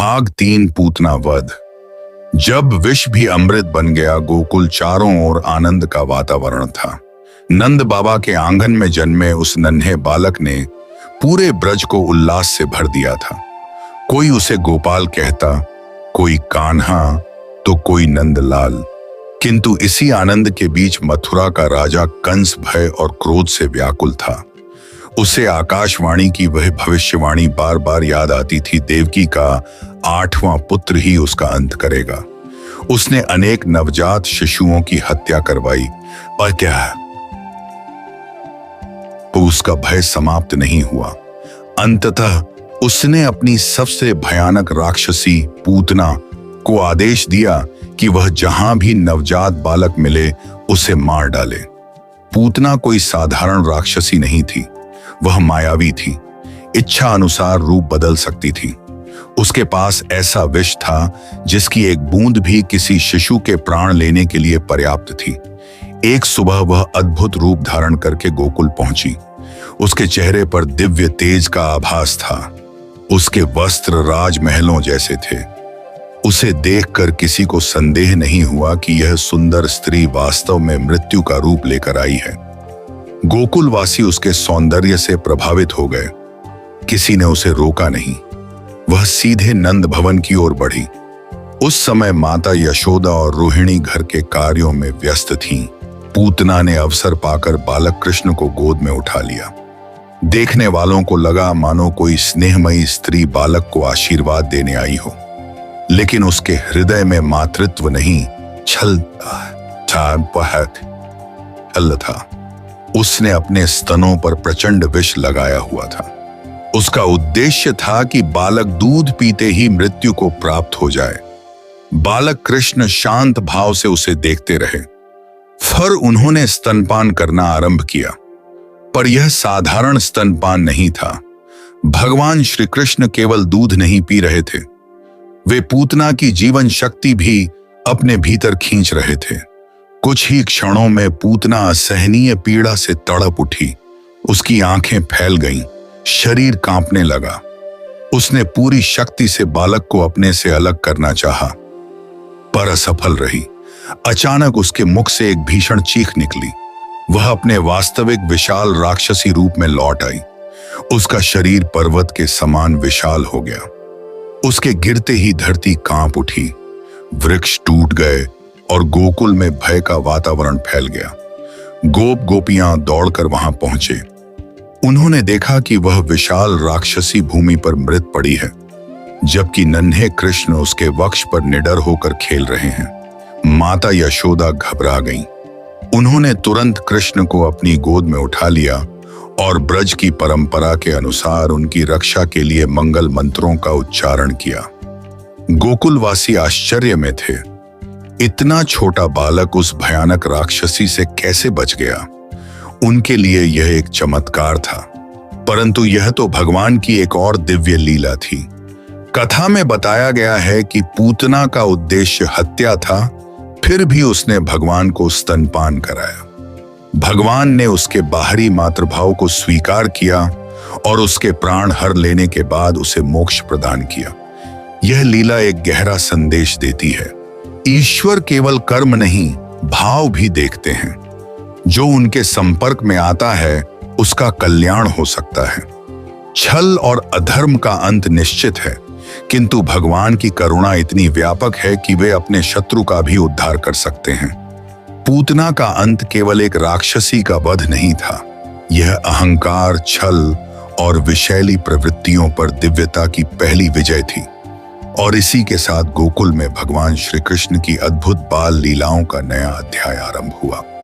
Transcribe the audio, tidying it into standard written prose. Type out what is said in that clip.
भाग 3 पूतना वध। जब विष भी अमृत बन गया, गोकुल चारों ओर आनंद का वातावरण था। नंद बाबा के आंगन में जन्मे उस नन्हे बालक ने पूरे ब्रज को उल्लास से भर दिया था। कोई उसे गोपाल कहता, कोई कान्हा, तो कोई नंदलाल। किंतु इसी आनंद के बीच मथुरा का राजा कंस भय और क्रोध से व्याकुल था। उसे आकाशवाणी की वह भविष्यवाणी बार बार याद आती थी, देवकी का 8वां पुत्र ही उसका अंत करेगा। उसने अनेक नवजात शिशुओं की हत्या करवाई, और क्या तो उसका भय समाप्त नहीं हुआ। अंततः उसने अपनी सबसे भयानक राक्षसी पूतना को आदेश दिया कि वह जहां भी नवजात बालक मिले उसे मार डाले। पूतना कोई साधारण राक्षसी नहीं थी, वह मायावी थी, इच्छा अनुसार रूप बदल सकती थी। उसके पास ऐसा विष था जिसकी एक बूंद भी किसी शिशु के प्राण लेने के लिए पर्याप्त थी। एक सुबह वह अद्भुत रूप धारण करके गोकुल पहुंची। उसके चेहरे पर दिव्य तेज का आभास था। उसके वस्त्र राजमहलों जैसे थे। उसे देखकर किसी को संदेह नहीं हुआ कि यह सुंदर स्त्री वास्तव में मृत्यु का रूप लेकर आई है। गोकुलवासी उसके सौंदर्य से प्रभावित हो गए। किसी ने उसे रोका नहीं। वह सीधे नंद भवन की ओर बढ़ी। उस समय माता यशोदा और रोहिणी घर के कार्यों में व्यस्त थीं। पूतना ने अवसर पाकर बालक कृष्ण को गोद में उठा लिया। देखने वालों को लगा मानो कोई स्नेहमयी स्त्री बालक को आशीर्वाद देने आई हो, लेकिन उसके हृदय में मातृत्व नहीं, छल था। उसने अपने स्तनों पर प्रचंड विष लगाया हुआ था। उसका उद्देश्य था कि बालक दूध पीते ही मृत्यु को प्राप्त हो जाए। बालक कृष्ण शांत भाव से उसे देखते रहे। फिर उन्होंने स्तनपान करना आरंभ किया, पर यह साधारण स्तनपान नहीं था। भगवान श्री कृष्ण केवल दूध नहीं पी रहे थे, वे पूतना की जीवन शक्ति भी अपने भीतर खींच रहे थे। कुछ ही क्षणों में पूतना असहनीय पीड़ा से तड़प उठी। उसकी आंखें फैल गईं, शरीर कांपने लगा। उसने पूरी शक्ति से बालक को अपने से अलग करना चाहा, पर असफल रही। अचानक उसके मुख से एक भीषण चीख निकली। वह अपने वास्तविक विशाल राक्षसी रूप में लौट आई। उसका शरीर पर्वत के समान विशाल हो गया। उसके गिरते ही धरती कांप उठी, वृक्ष टूट गए और गोकुल में भय का वातावरण फैल गया। गोप गोपियां दौड़कर वहां पहुंचे। उन्होंने देखा कि वह विशाल राक्षसी भूमि पर मृत पड़ी है, जबकि नन्हे कृष्ण उसके वक्ष पर निडर होकर खेल रहे हैं। माता यशोदा घबरा गईं। उन्होंने तुरंत कृष्ण को अपनी गोद में उठा लिया और ब्रज की परंपरा के अनुसार उनकी रक्षा के लिए मंगल मंत्रों का उच्चारण किया। गोकुलवासी आश्चर्य में थे। इतना छोटा बालक उस भयानक राक्षसी से कैसे बच गया? उनके लिए यह एक चमत्कार था, परंतु यह तो भगवान की एक और दिव्य लीला थी। कथा में बताया गया है कि पूतना का उद्देश्य हत्या था, फिर भी उसने भगवान को स्तनपान कराया। भगवान ने उसके बाहरी मातृभाव को स्वीकार किया और उसके प्राण हर लेने के बाद उसे मोक्ष प्रदान किया। यह लीला एक गहरा संदेश देती है। ईश्वर केवल कर्म नहीं, भाव भी देखते हैं। जो उनके संपर्क में आता है उसका कल्याण हो सकता है। छल और अधर्म का अंत निश्चित है, किंतु भगवान की करुणा इतनी व्यापक है कि वे अपने शत्रु का भी उद्धार कर सकते हैं। पूतना का अंत केवल एक राक्षसी का वध नहीं था, यह अहंकार, छल और विषैली प्रवृत्तियों पर दिव्यता की पहली विजय थी। और इसी के साथ गोकुल में भगवान श्री कृष्ण की अद्भुत बाल लीलाओं का नया अध्याय आरंभ हुआ।